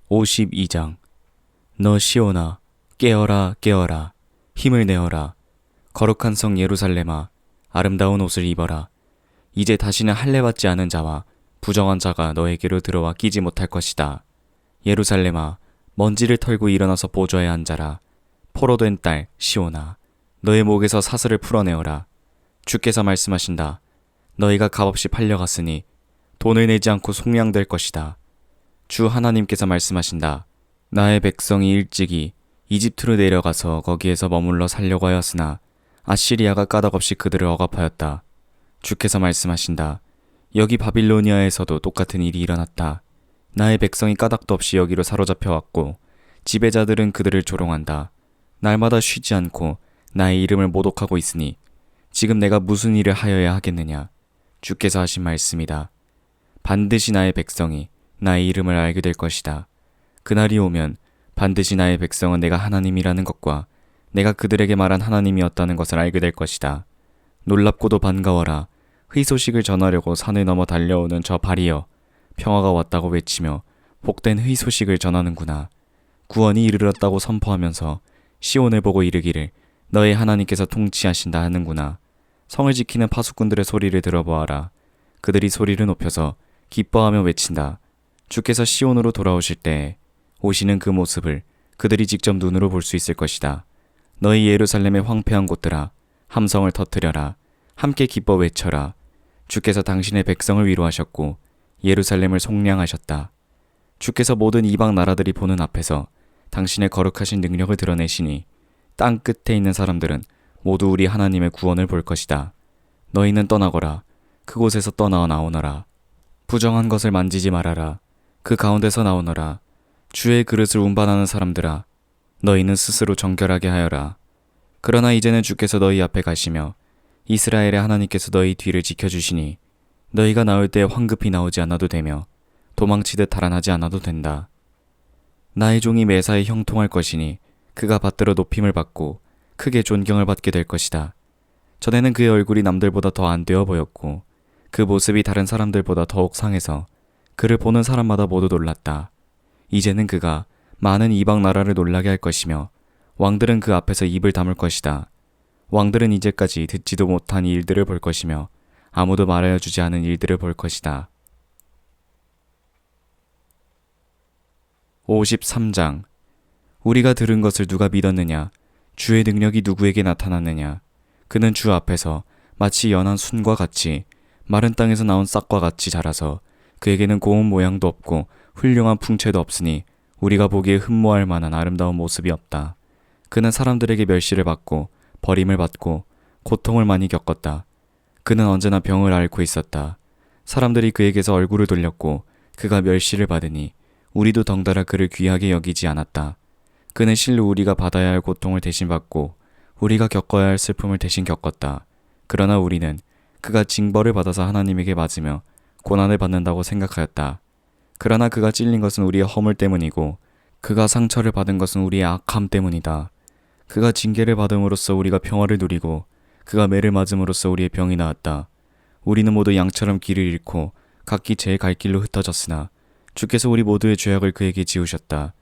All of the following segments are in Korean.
52장. 너 시온아, 깨어라 깨어라, 힘을 내어라. 거룩한 성 예루살렘아, 아름다운 옷을 입어라. 이제 다시는 할례받지 않은 자와 부정한 자가 너에게로 들어와 끼지 못할 것이다. 예루살렘아, 먼지를 털고 일어나서 보좌에 앉아라. 포로된 딸 시온아, 너의 목에서 사슬을 풀어내어라. 주께서 말씀하신다. 너희가 값없이 팔려갔으니 돈을 내지 않고 속량될 것이다. 주 하나님께서 말씀하신다. 나의 백성이 일찍이 이집트로 내려가서 거기에서 머물러 살려고 하였으나 아시리아가 까닭없이 그들을 억압하였다. 주께서 말씀하신다. 여기 바빌로니아에서도 똑같은 일이 일어났다. 나의 백성이 까닭도 없이 여기로 사로잡혀왔고 지배자들은 그들을 조롱한다. 날마다 쉬지 않고 나의 이름을 모독하고 있으니 지금 내가 무슨 일을 하여야 하겠느냐. 주께서 하신 말씀이다. 반드시 나의 백성이 나의 이름을 알게 될 것이다. 그날이 오면 반드시 나의 백성은 내가 하나님이라는 것과 내가 그들에게 말한 하나님이었다는 것을 알게 될 것이다. 놀랍고도 반가워라. 희소식을 전하려고 산을 넘어 달려오는 저 발이여, 평화가 왔다고 외치며 복된 희소식을 전하는구나. 구원이 이르렀다고 선포하면서 시온을 보고 이르기를 너의 하나님께서 통치하신다 하는구나. 성을 지키는 파수꾼들의 소리를 들어보아라. 그들이 소리를 높여서 기뻐하며 외친다. 주께서 시온으로 돌아오실 때에 오시는 그 모습을 그들이 직접 눈으로 볼 수 있을 것이다. 너희 예루살렘의 황폐한 곳들아, 함성을 터뜨려라. 함께 기뻐 외쳐라. 주께서 당신의 백성을 위로하셨고 예루살렘을 속량하셨다. 주께서 모든 이방 나라들이 보는 앞에서 당신의 거룩하신 능력을 드러내시니 땅 끝에 있는 사람들은 모두 우리 하나님의 구원을 볼 것이다. 너희는 떠나거라. 그곳에서 떠나어 나오너라. 부정한 것을 만지지 말아라. 그 가운데서 나오너라. 주의 그릇을 운반하는 사람들아, 너희는 스스로 정결하게 하여라. 그러나 이제는 주께서 너희 앞에 가시며 이스라엘의 하나님께서 너희 뒤를 지켜주시니 너희가 나올 때 황급히 나오지 않아도 되며 도망치듯 달아나지 않아도 된다. 나의 종이 매사에 형통할 것이니 그가 받들어 높임을 받고 크게 존경을 받게 될 것이다. 전에는 그의 얼굴이 남들보다 더 안 되어 보였고 그 모습이 다른 사람들보다 더욱 상해서 그를 보는 사람마다 모두 놀랐다. 이제는 그가 많은 이방 나라를 놀라게 할 것이며 왕들은 그 앞에서 입을 다물 것이다. 왕들은 이제까지 듣지도 못한 일들을 볼 것이며 아무도 말하여 주지 않은 일들을 볼 것이다. 53장. 우리가 들은 것을 누가 믿었느냐? 주의 능력이 누구에게 나타났느냐? 그는 주 앞에서 마치 연한 순과 같이 마른 땅에서 나온 싹과 같이 자라서 그에게는 고운 모양도 없고 훌륭한 풍채도 없으니 우리가 보기에 흠모할 만한 아름다운 모습이 없다. 그는 사람들에게 멸시를 받고 버림을 받고 고통을 많이 겪었다. 그는 언제나 병을 앓고 있었다. 사람들이 그에게서 얼굴을 돌렸고 그가 멸시를 받으니 우리도 덩달아 그를 귀하게 여기지 않았다. 그는 실로 우리가 받아야 할 고통을 대신 받고 우리가 겪어야 할 슬픔을 대신 겪었다. 그러나 우리는 그가 징벌을 받아서 하나님에게 맞으며 고난을 받는다고 생각하였다. 그러나 그가 찔린 것은 우리의 허물 때문이고 그가 상처를 받은 것은 우리의 악함 때문이다. 그가 징계를 받음으로써 우리가 평화를 누리고 그가 매를 맞음으로써 우리의 병이 나았다. 우리는 모두 양처럼 길을 잃고 각기 제 갈 길로 흩어졌으나 주께서 우리 모두의 죄악을 그에게 지우셨다.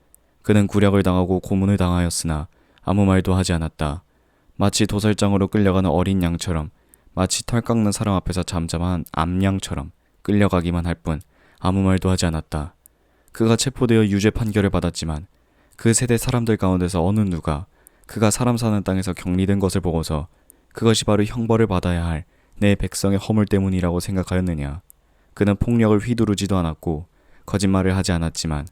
그는 굴약을 당하고 고문을 당하였으나 아무 말도 하지 않았다. 마치 도살장으로 끌려가는 어린 양처럼, 마치 털 깎는 사람 앞에서 잠잠한 암양처럼 끌려가기만 할 뿐 아무 말도 하지 않았다. 그가 체포되어 유죄 판결을 받았지만 그 세대 사람들 가운데서 어느 누가 그가 사람 사는 땅에서 격리된 것을 보고서 그것이 바로 형벌을 받아야 할 내 백성의 허물 때문이라고 생각하였느냐? 그는 폭력을 휘두르지도 않았고 거짓말을 하지 않았지만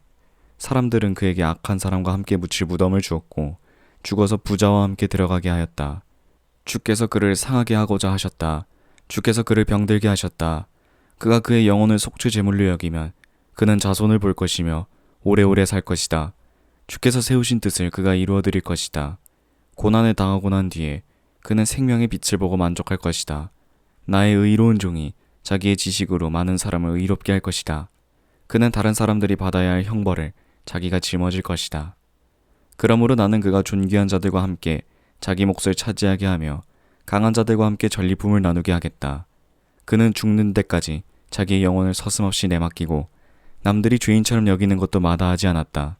사람들은 그에게 악한 사람과 함께 묻힐 무덤을 주었고 죽어서 부자와 함께 들어가게 하였다. 주께서 그를 상하게 하고자 하셨다. 주께서 그를 병들게 하셨다. 그가 그의 영혼을 속죄 제물로 여기면 그는 자손을 볼 것이며 오래오래 살 것이다. 주께서 세우신 뜻을 그가 이루어 드릴 것이다. 고난을 당하고 난 뒤에 그는 생명의 빛을 보고 만족할 것이다. 나의 의로운 종이 자기의 지식으로 많은 사람을 의롭게 할 것이다. 그는 다른 사람들이 받아야 할 형벌을 자기가 짊어질 것이다. 그러므로 나는 그가 존귀한 자들과 함께 자기 몫을 차지하게 하며 강한 자들과 함께 전리품을 나누게 하겠다. 그는 죽는 데까지 자기의 영혼을 서슴없이 내맡기고 남들이 죄인처럼 여기는 것도 마다하지 않았다.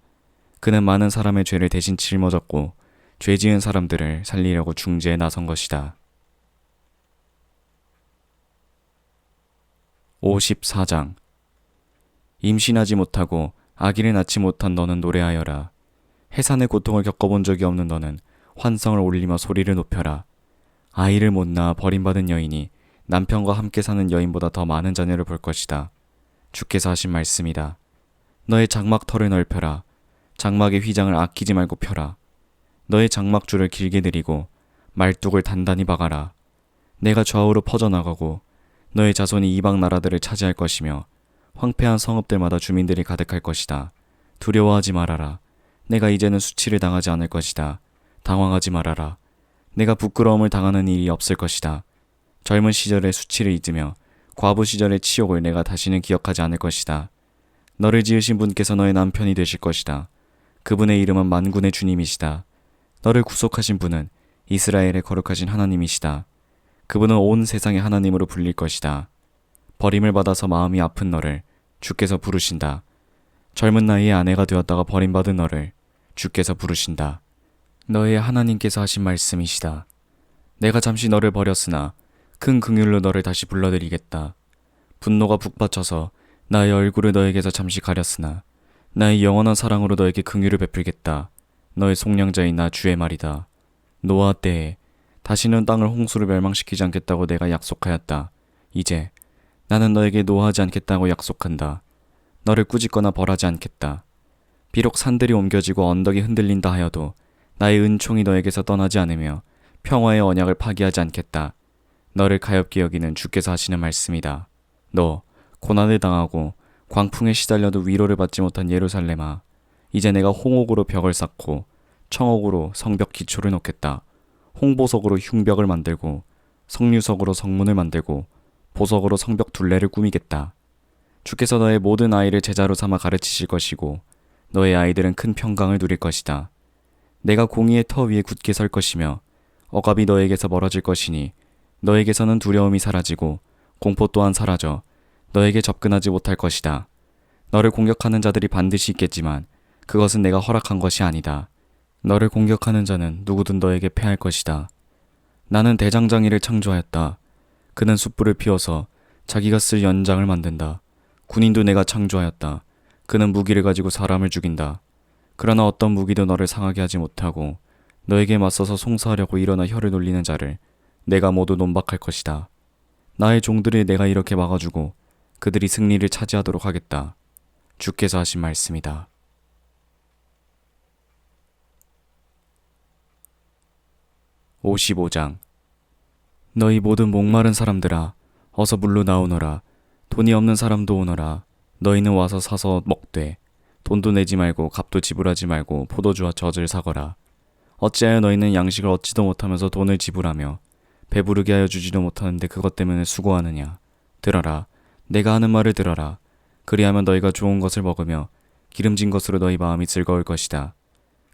그는 많은 사람의 죄를 대신 짊어졌고 죄 지은 사람들을 살리려고 중재에 나선 것이다. 54장. 임신하지 못하고 아기를 낳지 못한 너는 노래하여라. 해산의 고통을 겪어본 적이 없는 너는 환성을 올리며 소리를 높여라. 아이를 못 낳아 버림받은 여인이 남편과 함께 사는 여인보다 더 많은 자녀를 볼 것이다. 주께서 하신 말씀이다. 너의 장막 털을 넓혀라. 장막의 휘장을 아끼지 말고 펴라. 너의 장막줄을 길게 들이고 말뚝을 단단히 박아라. 내가 좌우로 퍼져나가고 너의 자손이 이방 나라들을 차지할 것이며 황폐한 성읍들마다 주민들이 가득할 것이다. 두려워하지 말아라. 내가 이제는 수치를 당하지 않을 것이다. 당황하지 말아라. 내가 부끄러움을 당하는 일이 없을 것이다. 젊은 시절의 수치를 잊으며 과부 시절의 치욕을 내가 다시는 기억하지 않을 것이다. 너를 지으신 분께서 너의 남편이 되실 것이다. 그분의 이름은 만군의 주님이시다. 너를 구속하신 분은 이스라엘의 거룩하신 하나님이시다. 그분은 온 세상의 하나님으로 불릴 것이다. 버림을 받아서 마음이 아픈 너를 주께서 부르신다. 젊은 나이에 아내가 되었다가 버림받은 너를 주께서 부르신다. 너의 하나님께서 하신 말씀이시다. 내가 잠시 너를 버렸으나 큰 긍휼로 너를 다시 불러들이겠다. 분노가 북받쳐서 나의 얼굴을 너에게서 잠시 가렸으나 나의 영원한 사랑으로 너에게 긍휼을 베풀겠다. 너의 속량자인 나 주의 말이다. 노아 때에 다시는 땅을 홍수로 멸망시키지 않겠다고 내가 약속하였다. 이제 나는 너에게 노하지 않겠다고 약속한다. 너를 꾸짖거나 벌하지 않겠다. 비록 산들이 옮겨지고 언덕이 흔들린다 하여도 나의 은총이 너에게서 떠나지 않으며 평화의 언약을 파기하지 않겠다. 너를 가엾게 여기는 주께서 하시는 말씀이다. 너 고난을 당하고 광풍에 시달려도 위로를 받지 못한 예루살렘아, 이제 내가 홍옥으로 벽을 쌓고 청옥으로 성벽 기초를 놓겠다. 홍보석으로 흉벽을 만들고 석류석으로 성문을 만들고 보석으로 성벽 둘레를 꾸미겠다. 주께서 너의 모든 아이를 제자로 삼아 가르치실 것이고 너의 아이들은 큰 평강을 누릴 것이다. 내가 공의의 터 위에 굳게 설 것이며 억압이 너에게서 멀어질 것이니 너에게서는 두려움이 사라지고 공포 또한 사라져 너에게 접근하지 못할 것이다. 너를 공격하는 자들이 반드시 있겠지만 그것은 내가 허락한 것이 아니다. 너를 공격하는 자는 누구든 너에게 패할 것이다. 나는 대장장이를 창조하였다. 그는 숯불을 피워서 자기가 쓸 연장을 만든다. 군인도 내가 창조하였다. 그는 무기를 가지고 사람을 죽인다. 그러나 어떤 무기도 너를 상하게 하지 못하고 너에게 맞서서 송사하려고 일어나 혀를 놀리는 자를 내가 모두 논박할 것이다. 나의 종들을 내가 이렇게 막아주고 그들이 승리를 차지하도록 하겠다. 주께서 하신 말씀이다. 55장. 너희 모든 목마른 사람들아, 어서 물로 나오너라. 돈이 없는 사람도 오너라. 너희는 와서 사서 먹되 돈도 내지 말고 값도 지불하지 말고 포도주와 젖을 사거라. 어찌하여 너희는 양식을 얻지도 못하면서 돈을 지불하며 배부르게 하여 주지도 못하는데 그것 때문에 수고하느냐. 들어라. 내가 하는 말을 들어라. 그리하면 너희가 좋은 것을 먹으며 기름진 것으로 너희 마음이 즐거울 것이다.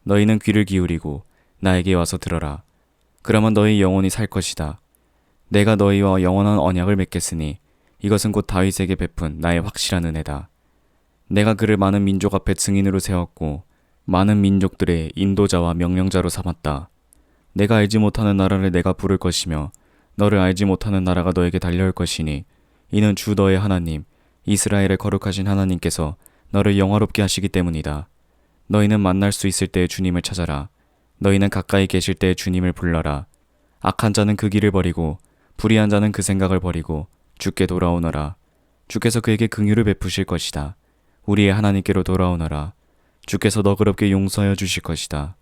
너희는 귀를 기울이고 나에게 와서 들어라. 그러면 너희 영혼이 살 것이다. 내가 너희와 영원한 언약을 맺겠으니 이것은 곧 다윗에게 베푼 나의 확실한 은혜다. 내가 그를 많은 민족 앞에 증인으로 세웠고 많은 민족들의 인도자와 명령자로 삼았다. 내가 알지 못하는 나라를 내가 부를 것이며 너를 알지 못하는 나라가 너에게 달려올 것이니 이는 주 너의 하나님 이스라엘의 거룩하신 하나님께서 너를 영화롭게 하시기 때문이다. 너희는 만날 수 있을 때에 주님을 찾아라. 너희는 가까이 계실 때에 주님을 불러라. 악한 자는 그 길을 버리고 불의한 자는 그 생각을 버리고 주께 돌아오너라. 주께서 그에게 긍휼을 베푸실 것이다. 우리의 하나님께로 돌아오너라. 주께서 너그럽게 용서하여 주실 것이다.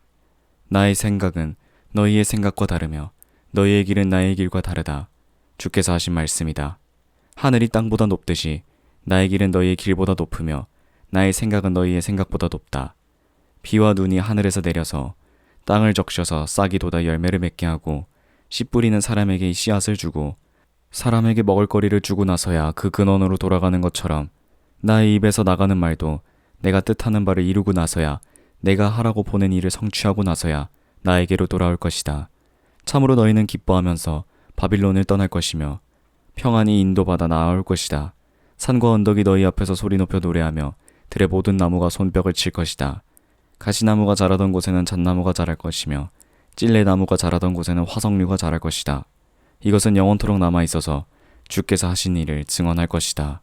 나의 생각은 너희의 생각과 다르며 너희의 길은 나의 길과 다르다. 주께서 하신 말씀이다. 하늘이 땅보다 높듯이 나의 길은 너희의 길보다 높으며 나의 생각은 너희의 생각보다 높다. 비와 눈이 하늘에서 내려서 땅을 적셔서 싹이 돋아 열매를 맺게 하고 씨 뿌리는 사람에게 씨앗을 주고 사람에게 먹을거리를 주고 나서야 그 근원으로 돌아가는 것처럼 나의 입에서 나가는 말도 내가 뜻하는 바를 이루고 나서야 내가 하라고 보낸 일을 성취하고 나서야 나에게로 돌아올 것이다. 참으로 너희는 기뻐하면서 바빌론을 떠날 것이며 평안히 인도받아 나아올 것이다. 산과 언덕이 너희 앞에서 소리 높여 노래하며 들의 모든 나무가 손뼉을 칠 것이다. 가시나무가 자라던 곳에는 잣나무가 자랄 것이며 찔레나무가 자라던 곳에는 화석류가 자랄 것이다. 이것은 영원토록 남아있어서 주께서 하신 일을 증언할 것이다.